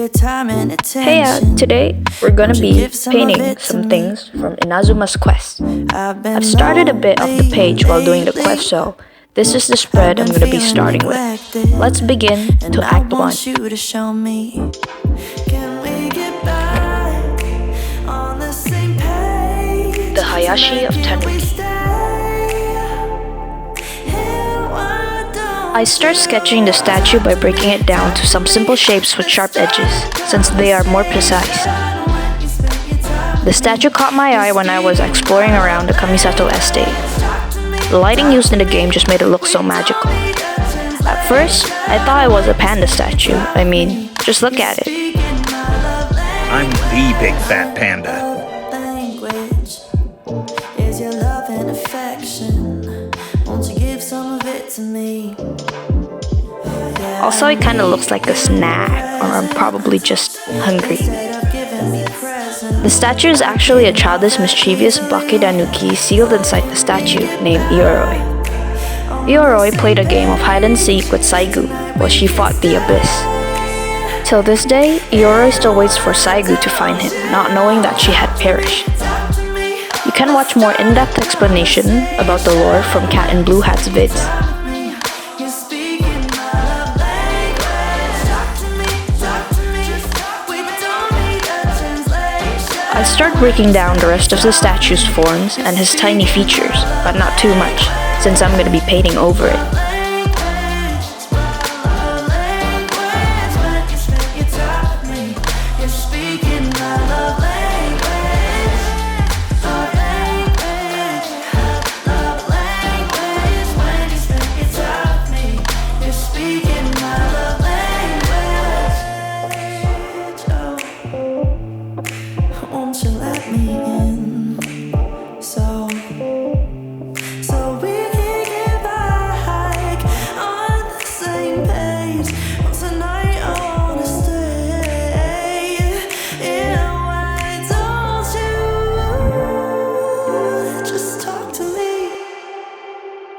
Heya, today we're gonna be painting some things from Inazuma's quest. I've started a bit of the page while doing the quest, so this is the spread I'm gonna be starting with. Let's begin to Act 1. The Hayashi of Tanuki. I start sketching the statue by breaking it down to some simple shapes with sharp edges, since they are more precise. The statue caught my eye when I was exploring around the Kamisato estate. The lighting used in the game just made it look so magical. At first, I thought it was a panda statue. I mean, just look at it. I'm the big fat panda. Also, it kinda looks like a snack, or I'm probably just hungry. The statue is actually a childish, mischievous Bake Tanuki sealed inside the statue named Ioroi. Ioroi played a game of hide and seek with Saigu while she fought the abyss. Till this day, Ioroi still waits for Saigu to find him, not knowing that she had perished. You can watch more in-depth explanation about the lore from Cat in Blue Hat's vids. I start breaking down the rest of the statue's forms and his tiny features, but not too much, since I'm going to be painting over it.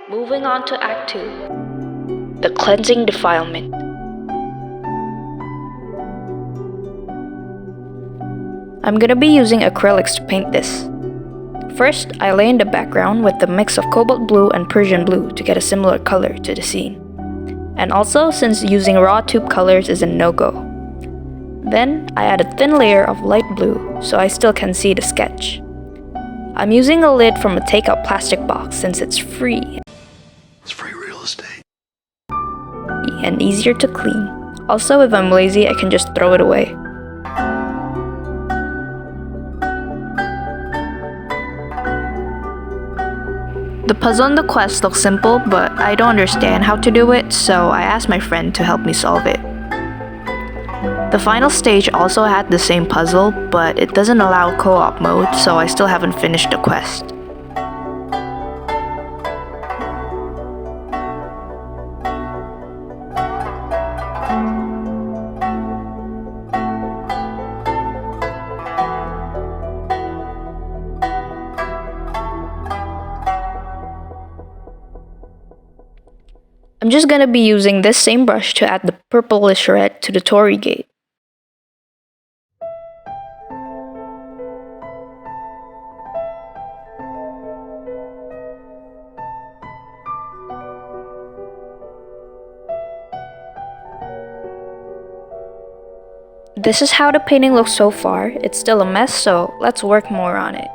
Moving on to Act 2. The Cleansing Defilement. I'm gonna be using acrylics to paint this. First, I lay in the background with a mix of cobalt blue and Persian blue to get a similar color to the scene. And also, since using raw tube colors is a no-go. Then, I add a thin layer of light blue so I still can see the sketch. I'm using a lid from a takeout plastic box since it's free. It's free real estate. And easier to clean. Also, if I'm lazy, I can just throw it away. The puzzle in the quest looks simple, but I don't understand how to do it, so I asked my friend to help me solve it. The final stage also had the same puzzle, but it doesn't allow co-op mode, so I still haven't finished the quest. I'm just gonna be using this same brush to add the purplish red to the torii gate. This is how the painting looks so far. It's still a mess, so let's work more on it.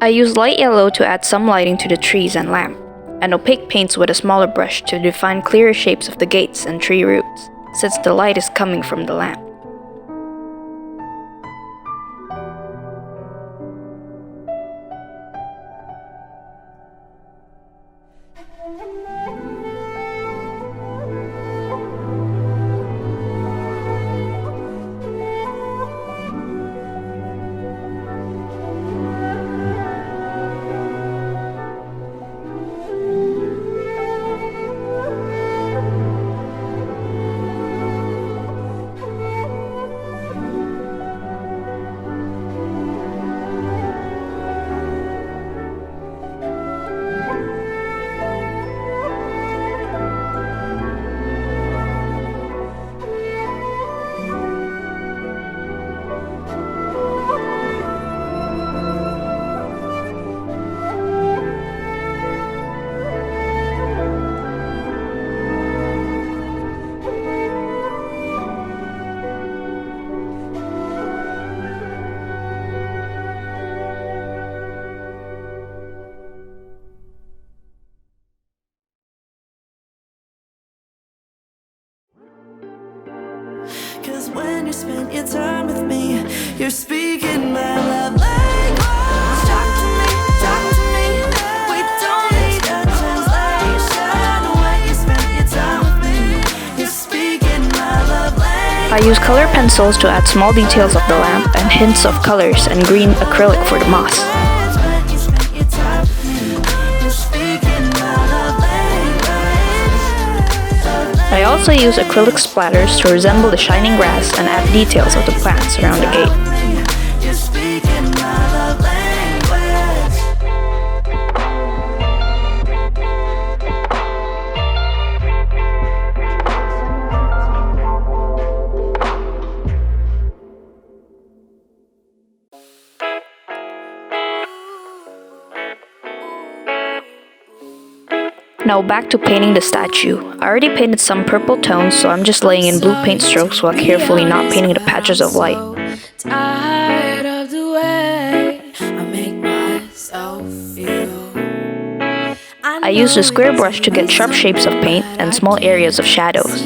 I use light yellow to add some lighting to the trees and lamp, and opaque paints with a smaller brush to define clearer shapes of the gates and tree roots, since the light is coming from the lamp. when you spend your time with me. You're speaking my love language. Talk to me, talk to me. We don't need a translation. When you spend your time with me, you're speaking my love language. I use color pencils to add small details of the lamp and hints of colors and green acrylic for the moss. When you spend your time with me, you're speaking my love language. I also use acrylic splatters to resemble the shining grass and add details of the plants around the gate. You're speaking my love language. Now back to painting the statue. I already painted some purple tones, so I'm just laying in blue paint strokes while carefully not painting the patches of light. Tired of the way I make myself feel. I used a square brush to get sharp shapes of paint and small areas of shadows.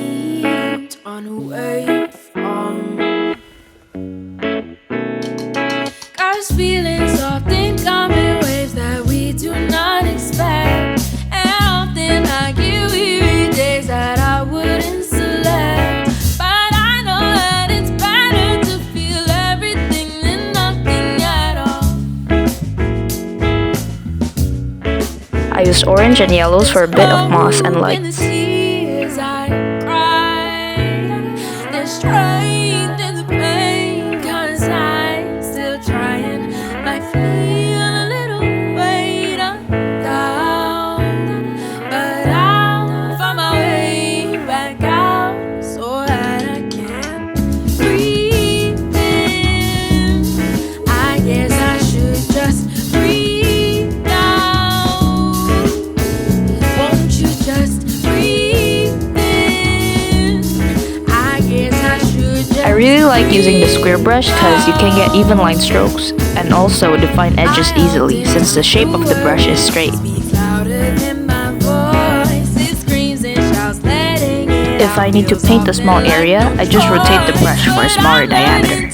Cause feelings often come in waves that we do not expect. And often I get weary days that I wouldn't select. But I know that it's better to feel everything than nothing at all. I used orange and yellows for a bit of moss and lights. When the tears I cried, there's strength in the pain. Cause I'm still trying. I feel a little weight up, down. But I'll find my way back out so that I can breathe in. I guess I should just breathe now. Won't you just breathe in? I guess I should just. I really like using the square brush because you can get even line strokes and also define edges easily since the shape of the brush is straight. If I need to paint a small area, I just rotate the brush for a smaller diameter.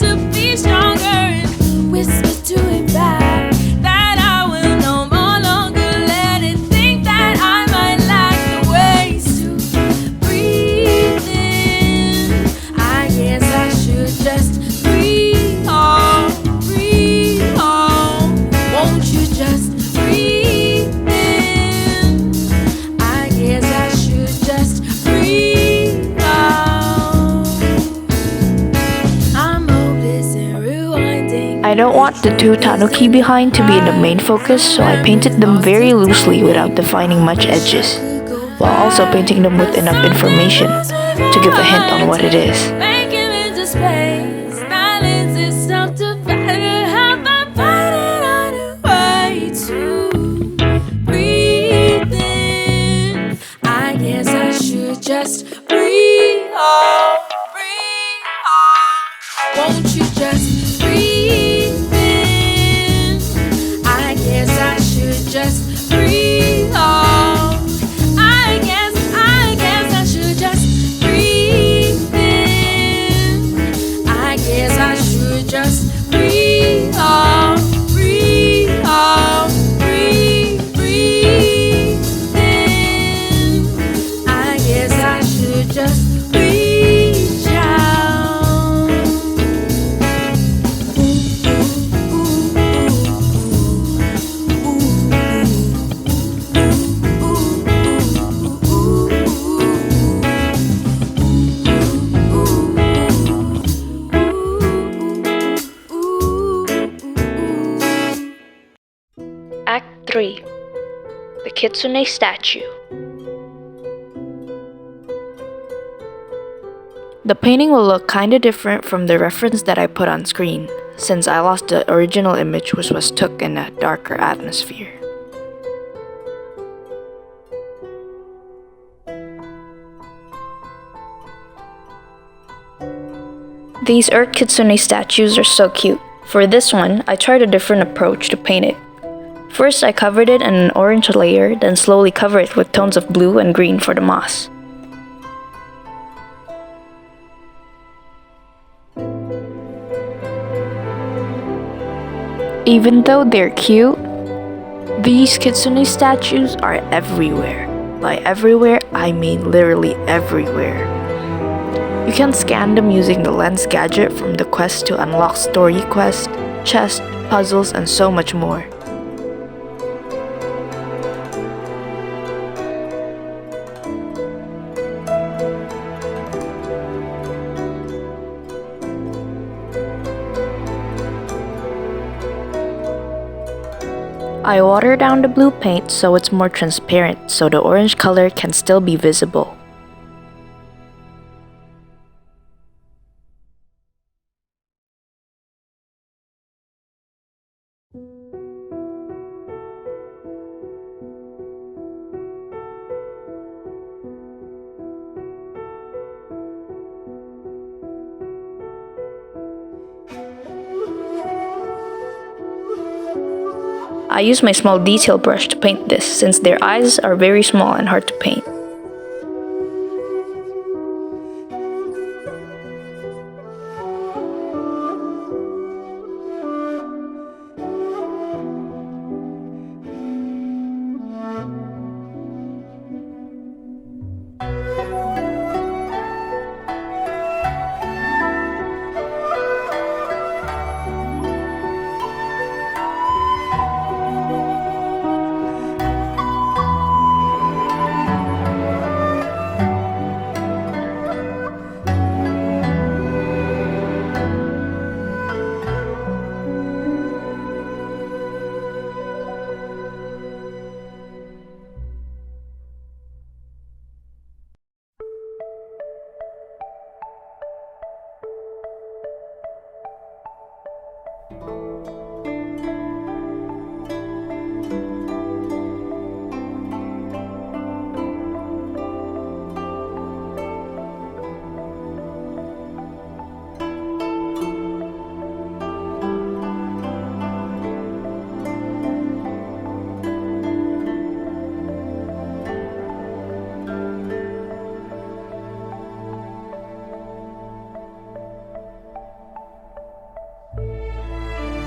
I don't want the two tanuki behind to be in the main focus, so I painted them very loosely without defining much edges, while also painting them with enough information to give a hint on what it is. Just breathe on, won't you just breathe in? I guess I should just breathe on. I guess I should just breathe in. I guess I should just breathe on, breathe on, breathe in. I guess I should just reach out. Act 3. The Kitsune Statue. The painting will look kinda different from the reference that I put on screen, since I lost the original image which was took in a darker atmosphere. These Earth Kitsune statues are so cute. For this one, I tried a different approach to paint it. First, I covered it in an orange layer, then slowly covered it with tones of blue and green for the moss. Even though they're cute, these kitsune statues are everywhere. By everywhere, I mean literally everywhere. You can scan them using the lens gadget from the quest to unlock story quests, chests, puzzles, and so much more. I water down the blue paint so it's more transparent so the orange color can still be visible. I use my small detail brush to paint this since their eyes are very small and hard to paint.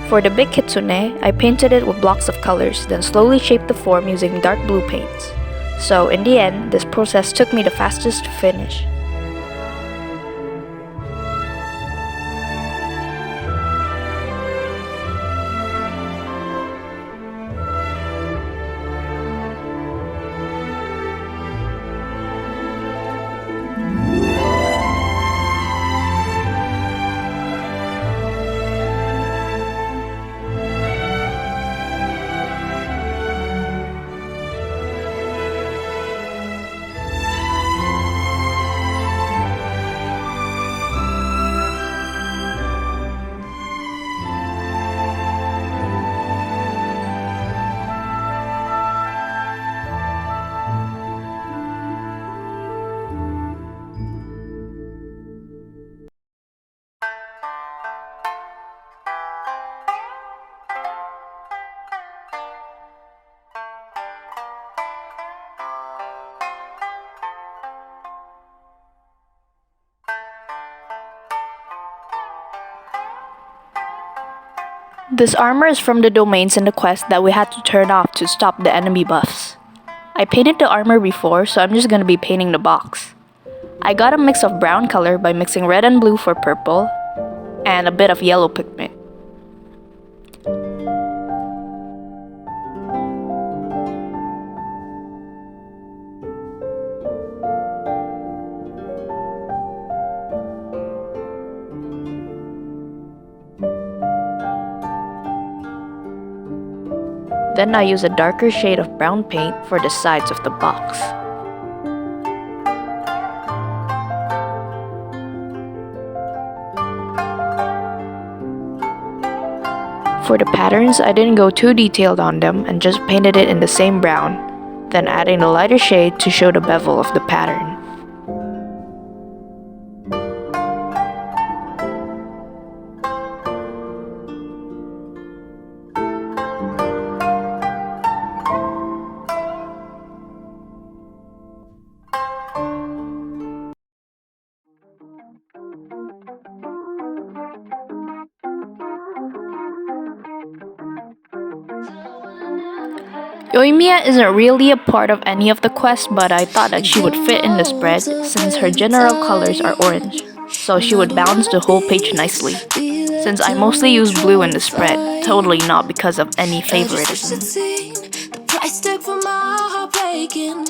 For the big kitsune, I painted it with blocks of colors, then slowly shaped the form using dark blue paints. So in the end, this process took me the fastest to finish. This armor is from the domains in the quest that we had to turn off to stop the enemy buffs. I painted the armor before, so I'm just gonna be painting the box. I got a mix of brown color by mixing red and blue for purple, and a bit of yellow pigment. Then I use a darker shade of brown paint for the sides of the box. For the patterns, I didn't go too detailed on them and just painted it in the same brown, then adding a lighter shade to show the bevel of the pattern. Yoimiya isn't really a part of any of the quests, but I thought that she would fit in the spread since her general colors are orange, so she would balance the whole page nicely. Since I mostly use blue in the spread, totally not because of any favoritism. The price tag for my heart breaking.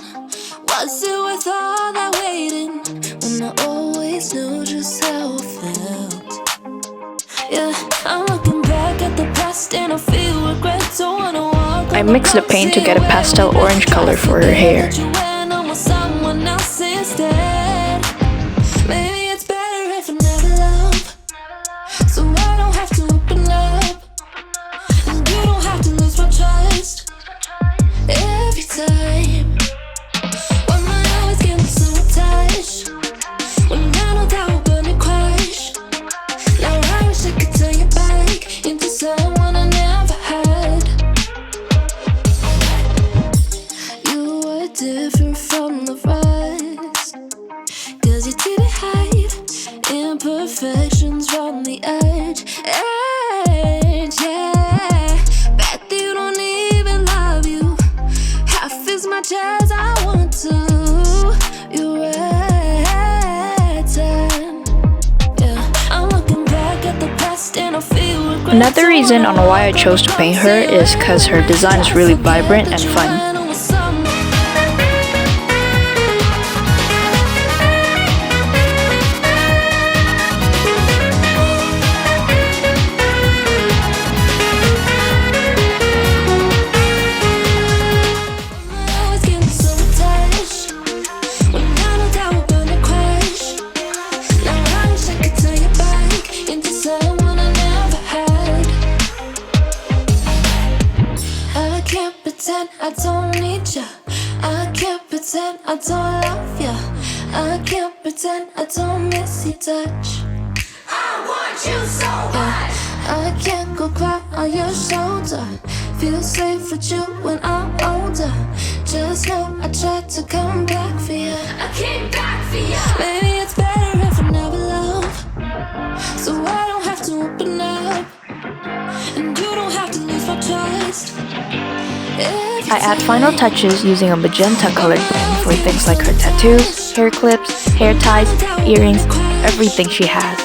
Was it worth all that waiting? When I always knew just how I felt. Yeah, I'm looking back at the past and I feel regret. Don't wanna walk. I mixed the paint to get a pastel orange color for her hair. Someone else instead. Maybe it's better if I never love, so I don't have to open up, and you don't have to lose my trust every time. When my eyes get so attached, when I know that we're gonna crash. Now I wish I could turn you back into someone I never had. You were different from the rest, 'cause you didn't hide imperfections from the edge. Yeah. Bet you don't even love you half as much as I want to. You're right. Yeah, I'm looking back at the past and I feel regret. Another reason on why I chose to paint her is because her design is really vibrant and fun. I don't need ya. I can't pretend I don't love ya. I can't pretend I don't miss your touch. I want you so much. I can't go cry on your shoulder. Feel safe with you when I'm older. Just know I tried to come back for you. I came back for you. Maybe it's better if I never love, so I don't have to open up, and you don't have to lose my trust. I add final touches using a magenta colored pen for things like her tattoos, hair clips, hair ties, earrings, everything she has.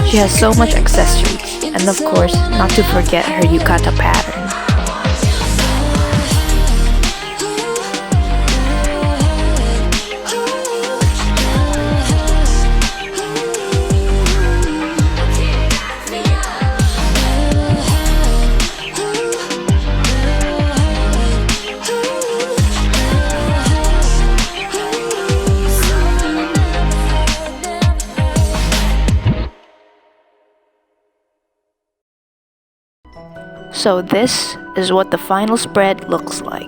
She has so much accessories, and of course, not to forget her yukata pattern. So this is what the final spread looks like.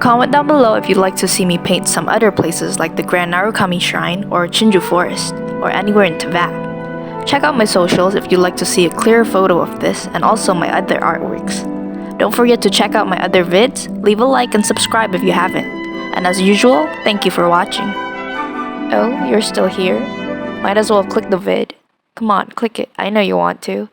Comment down below if you'd like to see me paint some other places like the Grand Narukami Shrine or Chinju Forest, or anywhere in Tibet. Check out my socials if you'd like to see a clearer photo of this and also my other artworks. Don't forget to check out my other vids, leave a like and subscribe if you haven't. And as usual, thank you for watching. Oh, you're still here? Might as well click the vid. Come on, click it, I know you want to.